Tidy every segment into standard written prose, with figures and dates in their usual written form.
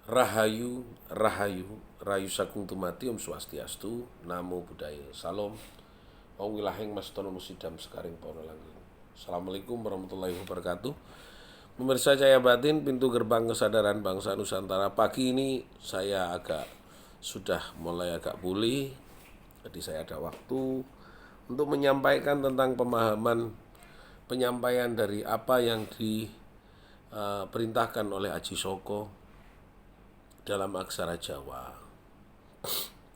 Rahayu, Rahayu, Rayu Sakung Tumati, Om Swastiastu, Namo Buddhaya, Salam, Om Wilaheng Mastono Musidam Sekaring Pauna Langgeng. Assalamualaikum warahmatullahi wabarakatuh. Pemirsa Cahaya Batin, pintu gerbang kesadaran bangsa Nusantara. Pagi ini saya sudah mulai agak pulih, jadi saya ada waktu untuk menyampaikan tentang penyampaian dari apa yang diperintahkan oleh Aji Soko dalam aksara Jawa.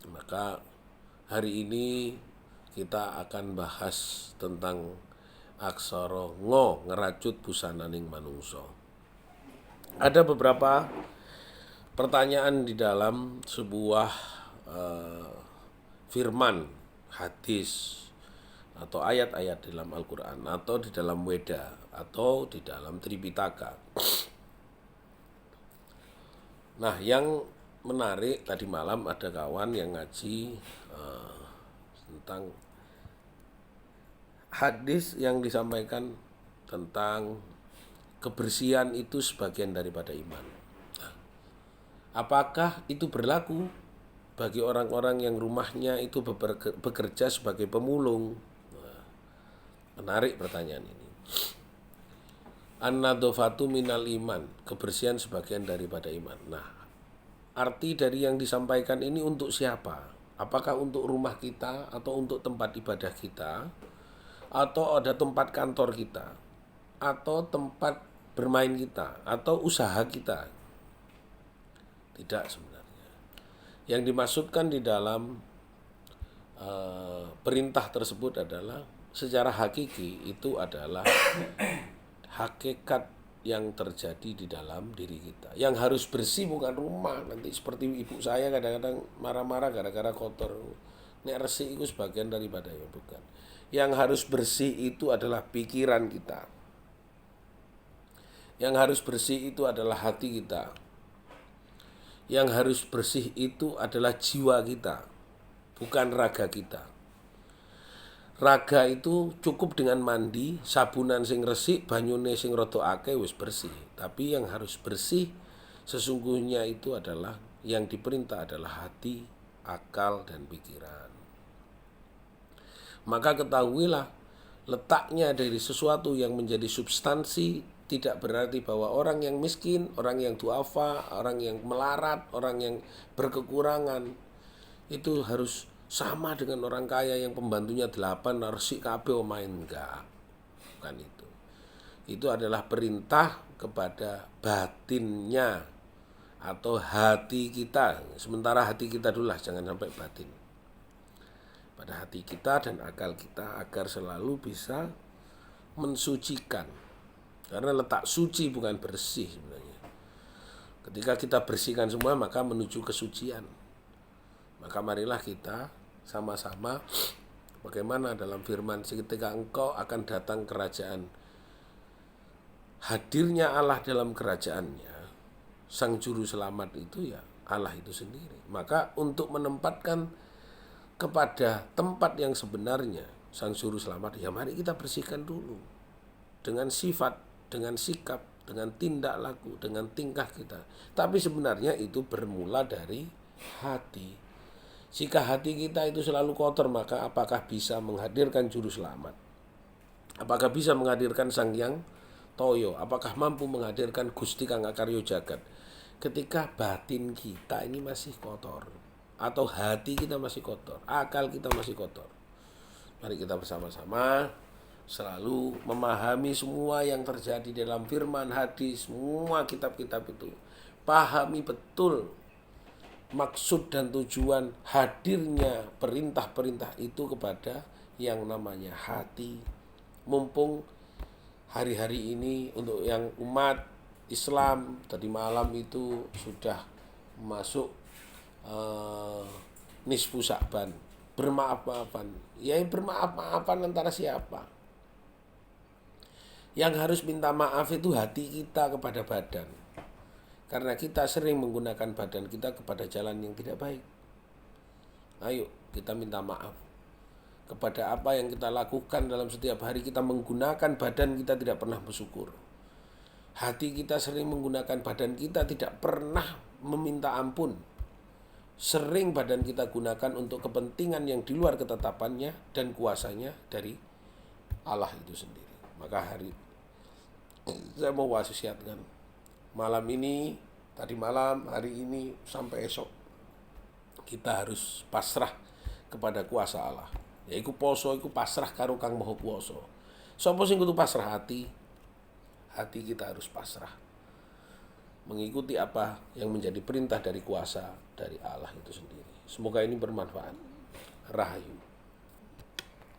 Maka hari ini kita akan bahas tentang aksara ngo ngeracut busananing manungso. Ada beberapa pertanyaan di dalam sebuah firman hadis atau ayat-ayat dalam Al-Quran atau di dalam Weda atau di dalam Tripitaka. Nah, yang menarik tadi malam ada kawan yang ngaji tentang hadis yang disampaikan tentang kebersihan itu sebagian daripada iman. Nah, apakah itu berlaku bagi orang-orang yang rumahnya itu bekerja sebagai pemulung? Nah, menarik pertanyaan ini. An-nadhofatu minal iman, kebersihan sebagian daripada iman. Nah, arti dari yang disampaikan ini untuk siapa? Apakah untuk rumah kita atau untuk tempat ibadah kita? Atau ada tempat kantor kita? Atau tempat bermain kita? Atau usaha kita? Tidak sebenarnya. Yang dimaksudkan di dalam perintah tersebut adalah secara hakiki itu adalah hakikat yang terjadi di dalam diri kita. Yang harus bersih bukan rumah. Nanti seperti ibu saya kadang-kadang marah-marah gara-gara kotor. Nek resik itu sebagian daripada ya bukan. Yang harus bersih itu adalah pikiran kita. Yang harus bersih itu adalah hati kita. Yang harus bersih itu adalah jiwa kita, bukan raga kita. Raga itu cukup dengan mandi, sabunan sing resik, banyune sing rada akeh wis bersih. Tapi yang harus bersih sesungguhnya itu adalah yang diperintah adalah hati, akal dan pikiran. Maka ketahuilah letaknya dari sesuatu yang menjadi substansi tidak berarti bahwa orang yang miskin, orang yang duafa, orang yang melarat, orang yang berkekurangan itu harus sama dengan orang kaya yang pembantunya 8 resik kabeh omahe enggak. Bukan itu. Itu adalah perintah kepada batinnya atau hati kita. Sementara hati kita dulu lah, jangan sampai batin. Pada hati kita dan akal kita agar selalu bisa mensucikan. Karena letak suci bukan bersih sebenarnya. Ketika kita bersihkan semua maka menuju kesucian. Maka marilah kita sama-sama bagaimana dalam firman ketika engkau akan datang kerajaan, hadirnya Allah dalam kerajaannya, sang juru selamat itu ya Allah itu sendiri. Maka untuk menempatkan kepada tempat yang sebenarnya sang juru selamat, ya mari kita bersihkan dulu dengan sifat, dengan sikap, dengan tindak laku, dengan tingkah kita. Tapi sebenarnya itu bermula dari hati. Jika hati kita itu selalu kotor, maka apakah bisa menghadirkan juru selamat? Apakah bisa menghadirkan sang yang toyo? Apakah mampu menghadirkan Gusti Kang Akaryo Jagat? Ketika batin kita ini masih kotor, atau hati kita masih kotor, akal kita masih kotor. Mari kita bersama-sama selalu memahami semua yang terjadi dalam firman hadis, semua kitab-kitab itu. Pahami betul maksud dan tujuan hadirnya perintah-perintah itu kepada yang namanya hati. Mumpung hari-hari ini untuk yang umat Islam tadi malam itu sudah masuk nisfu Sya'ban, bermaaf-maafan. Ya bermaaf-maafan antara siapa? Yang harus minta maaf itu hati kita kepada badan. Karena kita sering menggunakan badan kita kepada jalan yang tidak baik. Ayo kita minta maaf kepada apa yang kita lakukan dalam setiap hari. Kita menggunakan badan kita tidak pernah bersyukur. Hati kita sering menggunakan badan kita tidak pernah meminta ampun sering badan kita gunakan untuk kepentingan yang di luar ketetapannya dan kuasanya dari Allah itu sendiri. Maka saya mau wasiatkan malam ini, tadi malam, hari ini, sampai esok kita harus pasrah kepada kuasa Allah. Ya iku poso iku pasrah karo Kang Maha Kuwasa. Sapa sing kudu pasrah? Hati kita harus pasrah, mengikuti apa yang menjadi perintah dari kuasa dari Allah itu sendiri. Semoga ini bermanfaat. Rahayu.